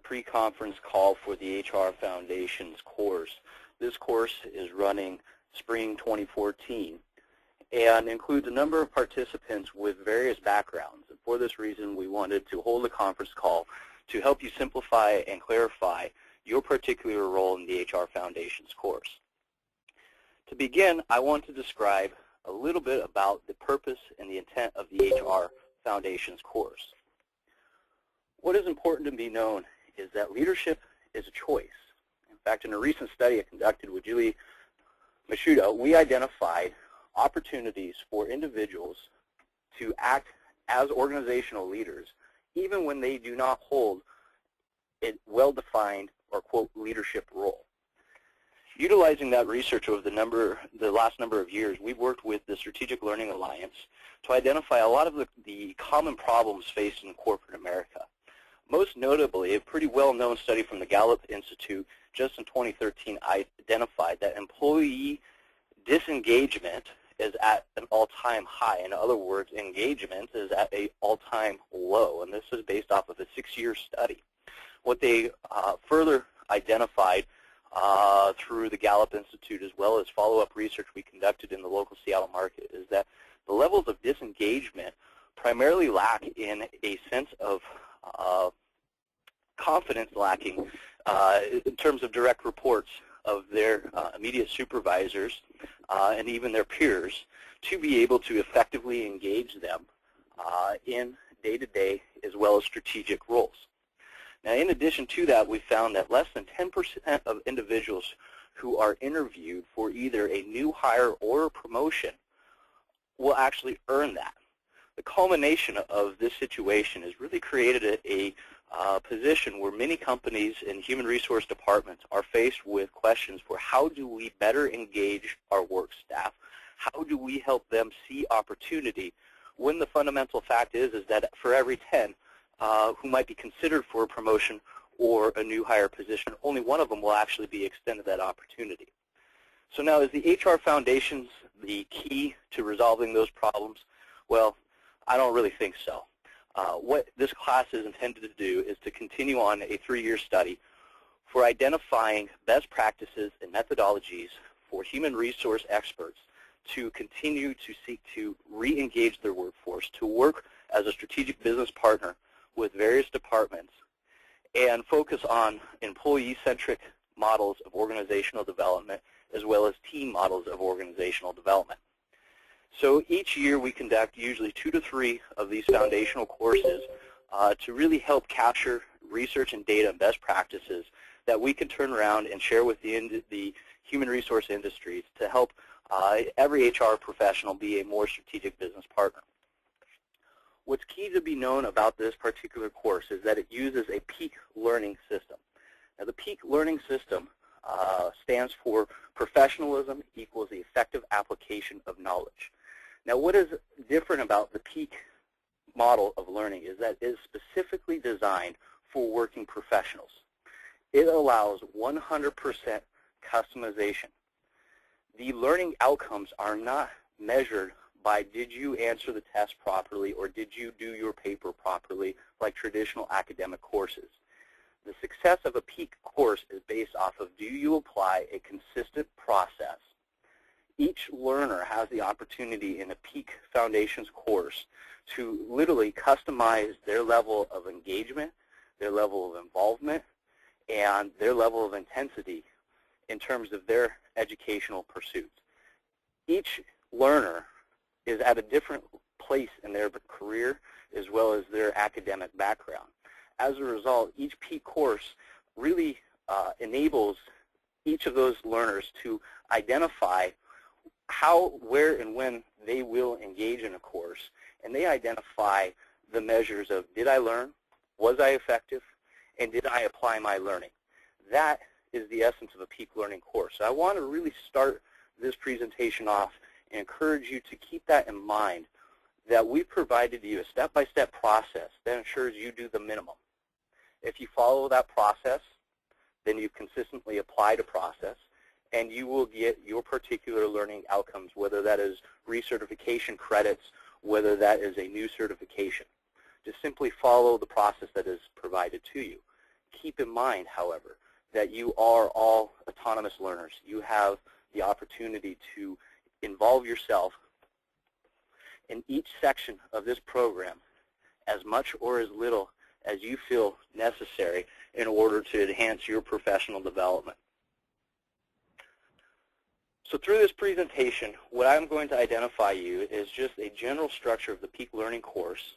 pre-conference call for the HRA Foundations course. This course is running spring 2014 and includes a number of participants with various backgrounds. And for this reason, we wanted to hold a conference call to help you simplify and clarify your particular role in the HRA Foundations course. To begin, I want to describe a little bit about the purpose and the intent of the HRA Foundations course. What is important to be known is that leadership is a choice. In fact, in a recent study I conducted with Julie Mashuda, we identified opportunities for individuals to act as organizational leaders even when they do not hold a well-defined or, quote, leadership role. Utilizing that research over the last number of years, we've worked with the Strategic Learning Alliance to identify a lot of the common problems faced in corporate America. Most notably, a pretty well-known study from the Gallup Institute just in 2013 identified that employee disengagement is at an all-time high. In other words, engagement is at an all-time low, and this is based off of a 6-year study. What they further identified through the Gallup Institute, as well as follow-up research we conducted in the local Seattle market, is that the levels of disengagement primarily lack in a sense of confidence lacking in terms of direct reports of their immediate supervisors and even their peers to be able to effectively engage them in day-to-day as well as strategic roles. Now, in addition to that, we found that less than 10% of individuals who are interviewed for either a new hire or a promotion will actually earn that. The culmination of this situation has really created a position where many companies and human resource departments are faced with questions for how do we better engage our work staff? How do we help them see opportunity when the fundamental fact is that for every 10 who might be considered for a promotion or a new hire position, only one of them will actually be extended that opportunity. So now, is the HRA Foundations the key to resolving those problems? Well, I don't really think so. What this class is intended to do is to continue on a 3-year study for identifying best practices and methodologies for human resource experts to continue to seek to re-engage their workforce, to work as a strategic business partner with various departments, and focus on employee-centric models of organizational development as well as team models of organizational development. So each year we conduct usually 2 to 3 of these foundational courses to really help capture research and data and best practices that we can turn around and share with the human resource industries to help every HR professional be a more strategic business partner. What's key to be known about this particular course is that it uses a peak learning system. Now, the peak learning system stands for professionalism equals the effective application of knowledge. Now, what is different about the peak model of learning is that it is specifically designed for working professionals. It allows 100% customization. The learning outcomes are not measured by did you answer the test properly or did you do your paper properly like traditional academic courses. The success of a peak course is based off of do you apply a consistent process. Each learner has the opportunity in a peak foundations course to literally customize their level of engagement, their level of involvement, and their level of intensity in terms of their educational pursuits. Each learner is at a different place in their career as well as their academic background. As a result, each peak course really enables each of those learners to identify how, where, and when they will engage in a course, and they identify the measures of did I learn, was I effective, and did I apply my learning. That is the essence of a peak learning course. So I want to really start this presentation off and encourage you to keep that in mind, that we've provided you a step-by-step process that ensures you do the minimum. If you follow that process, then you've consistently applied a process, and you will get your particular learning outcomes, whether that is recertification credits, whether that is a new certification. Just simply follow the process that is provided to you. Keep in mind, however, that you are all autonomous learners. You have the opportunity to involve yourself in each section of this program as much or as little as you feel necessary in order to enhance your professional development. So through this presentation, what I'm going to identify you is just a general structure of the Peak Learning course,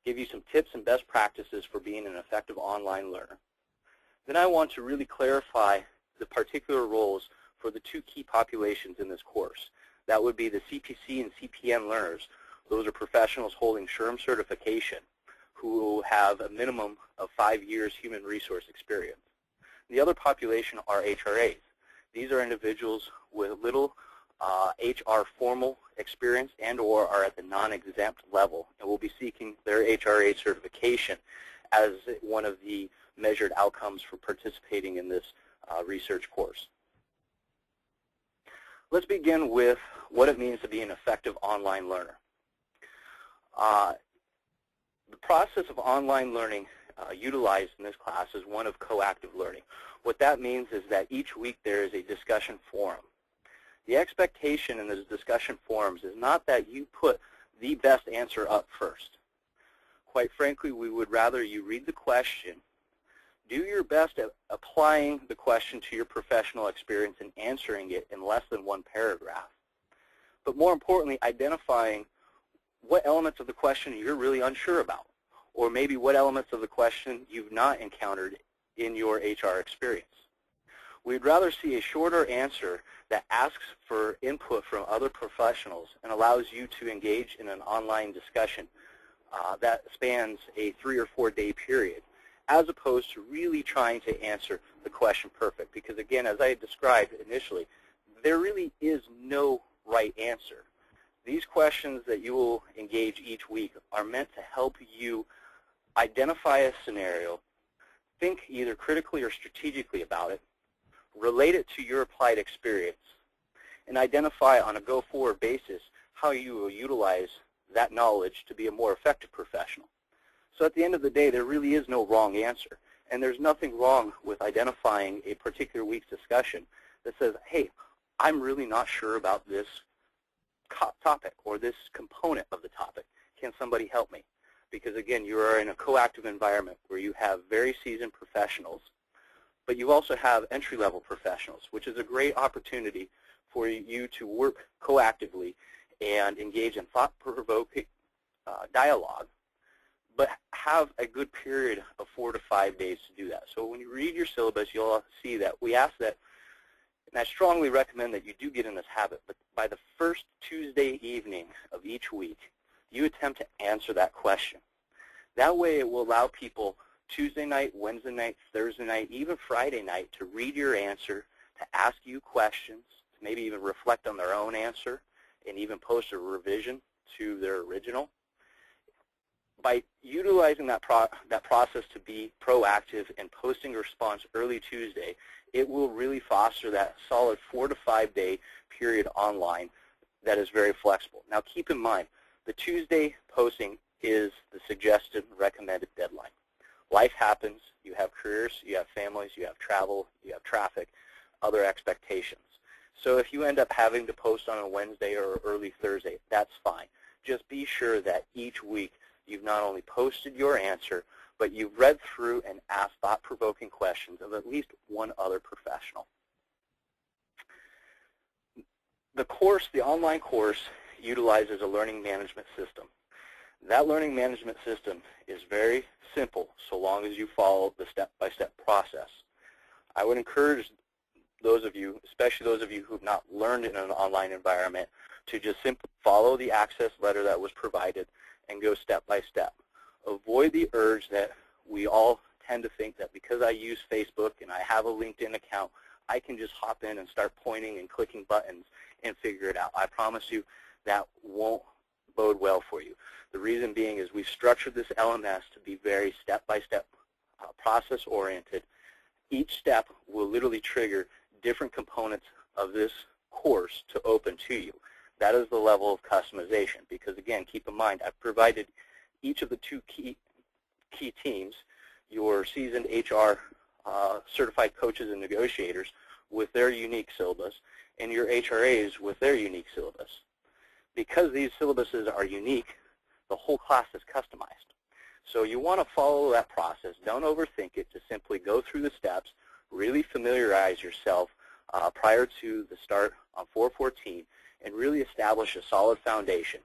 give you some tips and best practices for being an effective online learner. Then I want to really clarify the particular roles for the two key populations in this course. That would be the CPC and CPN learners. Those are professionals holding SHRM certification who have a minimum of 5 years human resource experience. The other population are HRAs. These are individuals with little HR formal experience and or are at the non-exempt level and will be seeking their HRA certification as one of the measured outcomes for participating in this research course. Let's begin with what it means to be an effective online learner. The process of online learning utilized in this class is one of coactive learning. What that means is that each week there is a discussion forum. The expectation in those discussion forums is not that you put the best answer up first. Quite frankly, we would rather you read the question, do your best at applying the question to your professional experience and answering it in less than one paragraph. But more importantly, identifying what elements of the question you're really unsure about, or maybe what elements of the question you've not encountered in your HR experience. We'd rather see a shorter answer that asks for input from other professionals and allows you to engage in an online discussion that spans a 3 or 4 day period, as opposed to really trying to answer the question perfect. Because again, as I described initially, there really is no right answer. These questions that you will engage each week are meant to help you identify a scenario, think either critically or strategically about it, relate it to your applied experience, and identify on a go-forward basis how you will utilize that knowledge to be a more effective professional. So at the end of the day, there really is no wrong answer, and there's nothing wrong with identifying a particular week's discussion that says, hey, I'm really not sure about this topic or this component of the topic. Can somebody help me? Because again, you are in a coactive environment where you have very seasoned professionals, but you also have entry-level professionals, which is a great opportunity for you to work coactively and engage in thought-provoking dialogue, but have a good period of 4 to 5 days to do that. So when you read your syllabus, you'll see that we ask that, and I strongly recommend that you do get in this habit, but by the first Tuesday evening of each week, you attempt to answer that question. That way it will allow people Tuesday night, Wednesday night, Thursday night, even Friday night to read your answer, to ask you questions, to maybe even reflect on their own answer, and even post a revision to their original. By utilizing that process to be proactive and posting a response early Tuesday, it will really foster that solid 4 to 5 day period online that is very flexible. Now keep in mind, the Tuesday posting is the suggested recommended deadline. Life happens, you have careers, you have families, you have travel, you have traffic, other expectations. So if you end up having to post on a Wednesday or early Thursday, that's fine. Just be sure that each week you've not only posted your answer, but you've read through and asked thought-provoking questions of at least one other professional. The course, the online course, utilizes a learning management system. That learning management system is very simple so long as you follow the step-by-step process. I would encourage those of you, especially those of you who have not learned in an online environment, to just simply follow the access letter that was provided and go step by step. Avoid the urge that we all tend to think that because I use Facebook and I have a LinkedIn account, I can just hop in and start pointing and clicking buttons and figure it out. I promise you that won't bode well for you. The reason being is we've structured this LMS to be very step-by-step process-oriented. Each step will literally trigger different components of this course to open to you. That is the level of customization because, again, keep in mind, I've provided each of the two key teams your seasoned HR certified coaches and negotiators with their unique syllabus, and your HRAs with their unique syllabus. Because these syllabuses are unique, the whole class is customized. So you want to follow that process. Don't overthink it. Just simply go through the steps, really familiarize yourself prior to the start on 4/14, and really establish a solid foundation.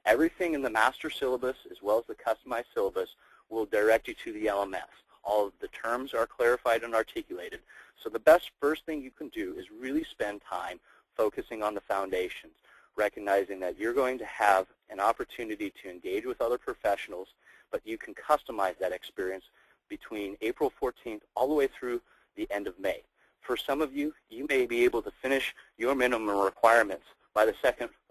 Everything in the master syllabus as well as the customized syllabus will direct you to the LMS. All of the terms are clarified and articulated. So the best first thing you can do is really spend time focusing on the foundations, recognizing that you're going to have an opportunity to engage with other professionals, but you can customize that experience between April 14th all the way through the end of May. For some of you, you may be able to finish your minimum requirements by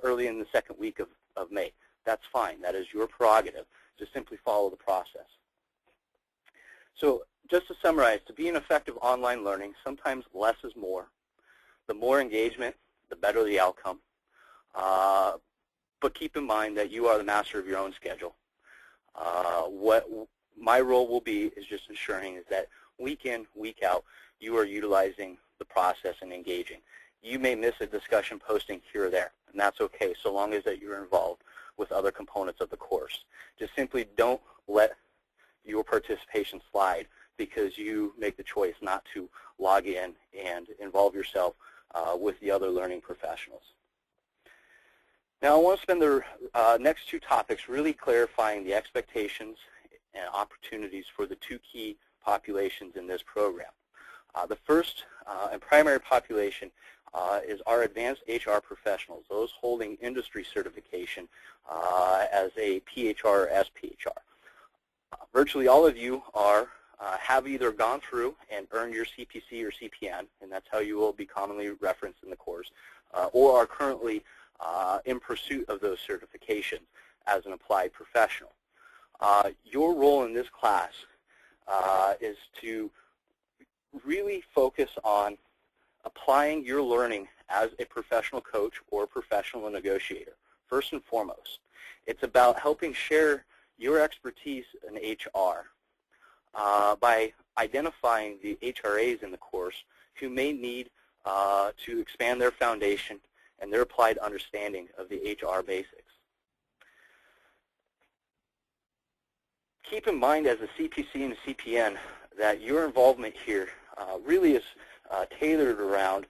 early in the second week of May. That's fine. That is your prerogative. Just simply follow the process. So just to summarize, to be an effective online learning, sometimes less is more. The more engagement, the better the outcome. But keep in mind that you are the master of your own schedule. What my role will be is just ensuring is that week in, week out, you are utilizing the process and engaging. You may miss a discussion posting here or there, and that's okay, so long as that you're involved with other components of the course. Just simply don't let your participation slide because you make the choice not to log in and involve yourself with the other learning professionals. Now I want to spend the next two topics really clarifying the expectations and opportunities for the two key populations in this program. The first and primary population is our advanced HR professionals, those holding industry certification as a PHR or SPHR. Virtually all of you have either gone through and earned your CPC or CPN, and that's how you will be commonly referenced in the course, or are currently in pursuit of those certifications as an applied professional. Your role in this class is to really focus on applying your learning as a professional coach or professional negotiator, first and foremost. It's about helping share your expertise in HR by identifying the HRAs in the course who may need to expand their foundation and their applied understanding of the HR basics. Keep in mind as a CPC and a CPN that your involvement here really is tailored around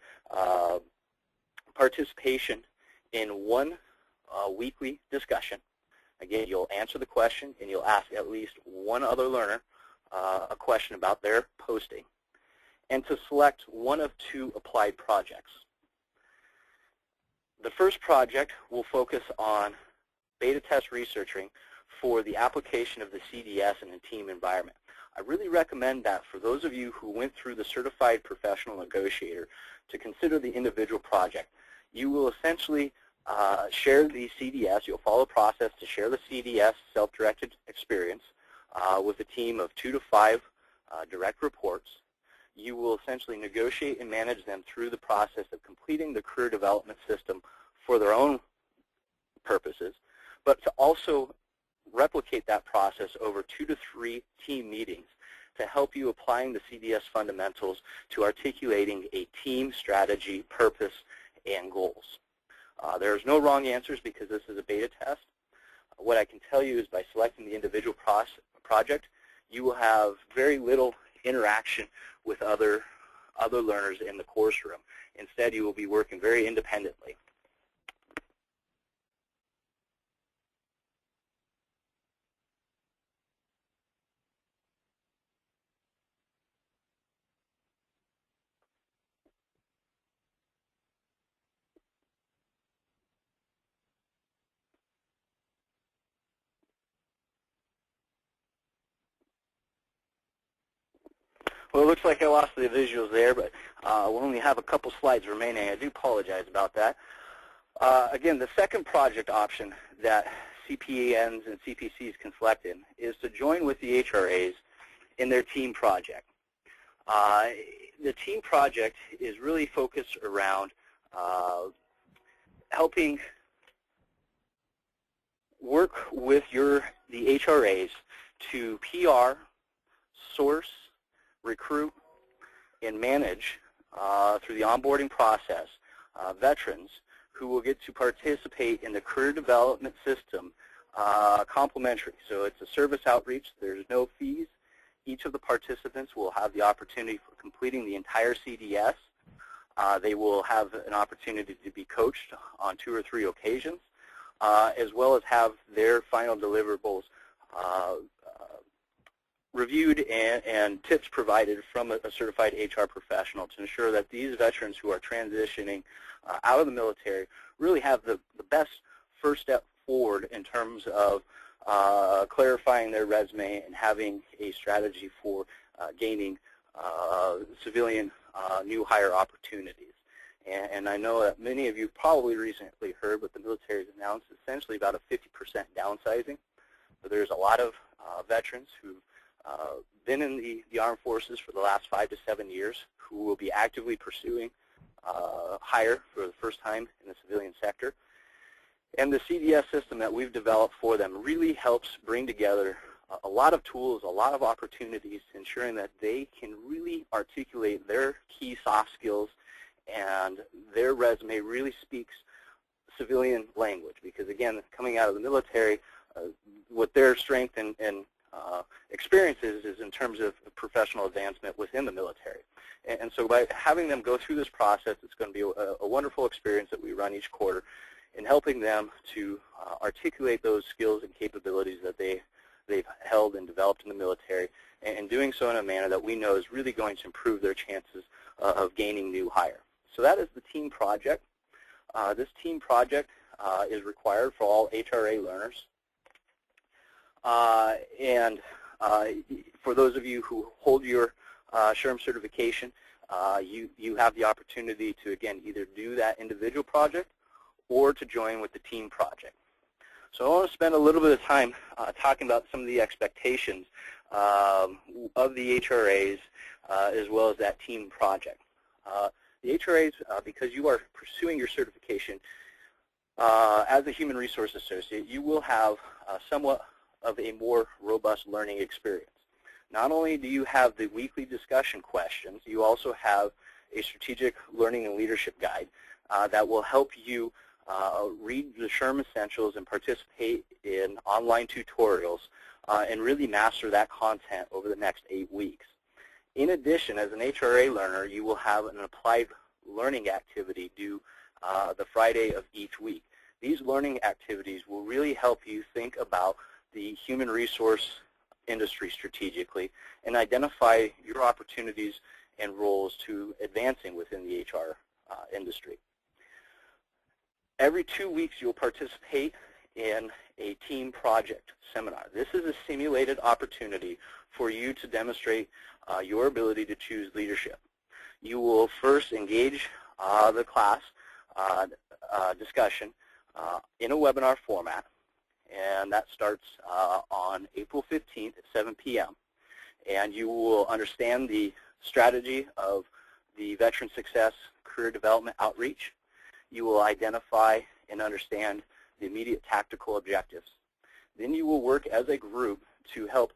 participation in one weekly discussion. Again, you'll answer the question and you'll ask at least one other learner a question about their posting, and to select one of two applied projects. The first project will focus on beta test researching for the application of the CDS in a team environment. I really recommend that for those of you who went through the Certified Professional Negotiator to consider the individual project. You will essentially share the CDS. You'll follow the process to share the CDS self-directed experience with a team of 2 to 5 direct reports. You will essentially negotiate and manage them through the process of completing the career development system for their own purposes, but to also replicate that process over 2 to 3 team meetings to help you applying the CDS fundamentals to articulating a team strategy, purpose, and goals. There's no wrong answers because this is a beta test. What I can tell you is by selecting the individual project, you will have very little interaction with other learners in the course room. Instead, you will be working very independently. Well, it looks like I lost the visuals there, but we'll only have a couple slides remaining. I do apologize about that. Again, the second project option that CPNs and CPCs can select in is to join with the HRAs in their team project. The team project is really focused around helping work with the HRAs to PR, source, recruit, and manage through the onboarding process veterans who will get to participate in the career development system complimentary. So it's a service outreach. There's no fees. Each of the participants will have the opportunity for completing the entire CDS. They will have an opportunity to be coached on 2 or 3 occasions, as well as have their final deliverables reviewed and tips provided from a certified HR professional to ensure that these veterans who are transitioning out of the military really have the best first step forward in terms of clarifying their resume and having a strategy for gaining civilian new hire opportunities. And I know that many of you probably recently heard, but the military has announced essentially about a 50% downsizing. So there's a lot of veterans who've been in the armed forces for the last 5 to 7 years who will be actively pursuing hire for the first time in the civilian sector. And the CDS system that we've developed for them really helps bring together a lot of tools, a lot of opportunities, ensuring that they can really articulate their key soft skills and their resume really speaks civilian language. Because again, coming out of the military, what their strength and experience is in terms of professional advancement within the military. And so by having them go through this process, it's going to be a wonderful experience that we run each quarter in helping them to articulate those skills and capabilities that they've held and developed in the military, and doing so in a manner that we know is really going to improve their chances of gaining new hire. So that is the team project. This team project is required for all HRA learners. And for those of you who hold your SHRM certification, you have the opportunity to, again, either do that individual project or to join with the team project. So I want to spend a little bit of time talking about some of the expectations of the HRAs as well as that team project. The HRAs, because you are pursuing your certification as a human resource associate, you will have somewhat of a more robust learning experience. Not only do you have the weekly discussion questions, you also have a strategic learning and leadership guide that will help you read the SHRM Essentials and participate in online tutorials and really master that content over the next 8 weeks. In addition, as an HRA learner, you will have an applied learning activity due the Friday of each week. These learning activities will really help you think about the human resource industry strategically and identify your opportunities and roles to advancing within the HR industry. Every 2 weeks, you'll participate in a team project seminar. This is a simulated opportunity for you to demonstrate your ability to choose leadership. You will first engage the class discussion in a webinar format, and that starts on April 15th at 7 p.m. And you will understand the strategy of the Veteran Success Career Development Outreach. You will identify and understand the immediate tactical objectives. Then you will work as a group to help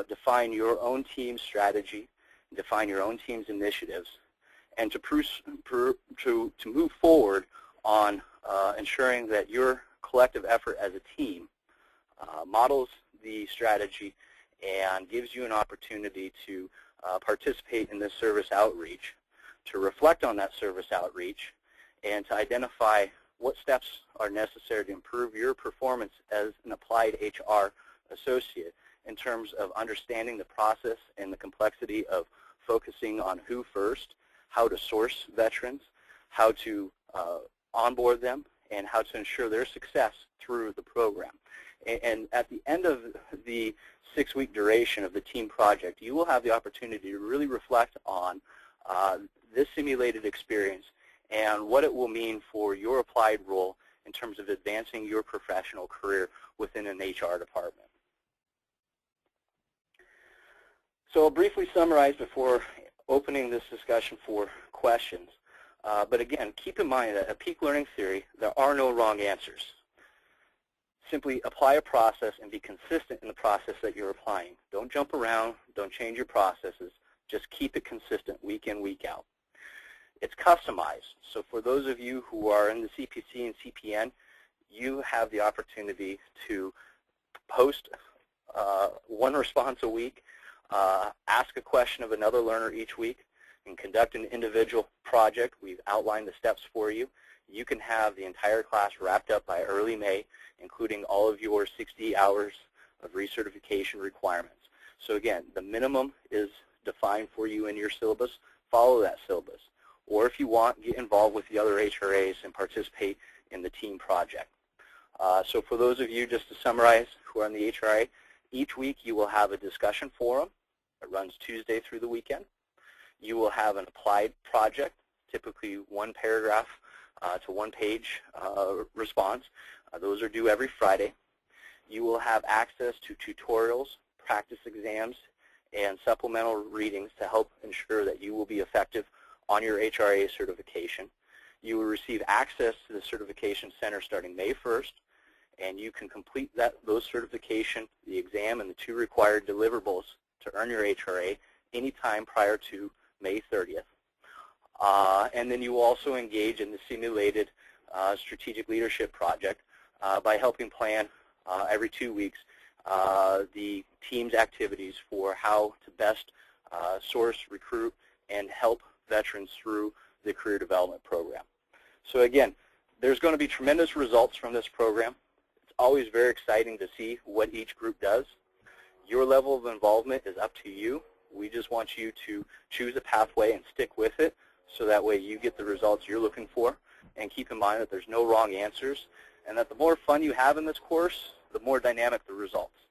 define your own team's strategy, define your own team's initiatives, and to move forward on ensuring that your collective effort as a team models the strategy and gives you an opportunity to participate in this service outreach, to reflect on that service outreach, and to identify what steps are necessary to improve your performance as an applied HR associate in terms of understanding the process and the complexity of focusing on who first, how to source veterans, how to onboard them, and how to ensure their success through the program. And at the end of the 6-week duration of the team project, you will have the opportunity to really reflect on this simulated experience and what it will mean for your applied role in terms of advancing your professional career within an HR department. So I'll briefly summarize before opening this discussion for questions. But again, keep in mind that at peak learning theory, there are no wrong answers. simply apply a process and be consistent in the process that you're applying. Don't jump around. Don't change your processes. Just keep it consistent week in, week out. It's customized. So for those of you who are in the CPC and CPN, you have the opportunity to post one response a week, ask a question of another learner each week, and conduct an individual project. We've outlined the steps for you. You can have the entire class wrapped up by early May, including all of your 60 hours of recertification requirements. So again, the minimum is defined for you in your syllabus. Follow that syllabus. Or if you want, get involved with the other HRAs and participate in the team project. So for those of you, just to summarize, who are in the HRA, each week you will have a discussion forum. It runs Tuesday through the weekend. You will have an applied project, typically one paragraph to one page response. Those are due every Friday. You will have access to tutorials, practice exams, and supplemental readings to help ensure that you will be effective on your HRA certification. You will receive access to the Certification Center starting May 1st, and you can complete those certification, the exam, and the 2 required deliverables to earn your HRA anytime prior to May 30th. And then you will also engage in the simulated strategic leadership project by helping plan every 2 weeks the team's activities for how to best source, recruit, and help veterans through the career development program. So again, there's going to be tremendous results from this program. It's always very exciting to see what each group does. Your level of involvement is up to you. We just want you to choose a pathway and stick with it so that way you get the results you're looking for. And keep in mind that there's no wrong answers, and that the more fun you have in this course, the more dynamic the results.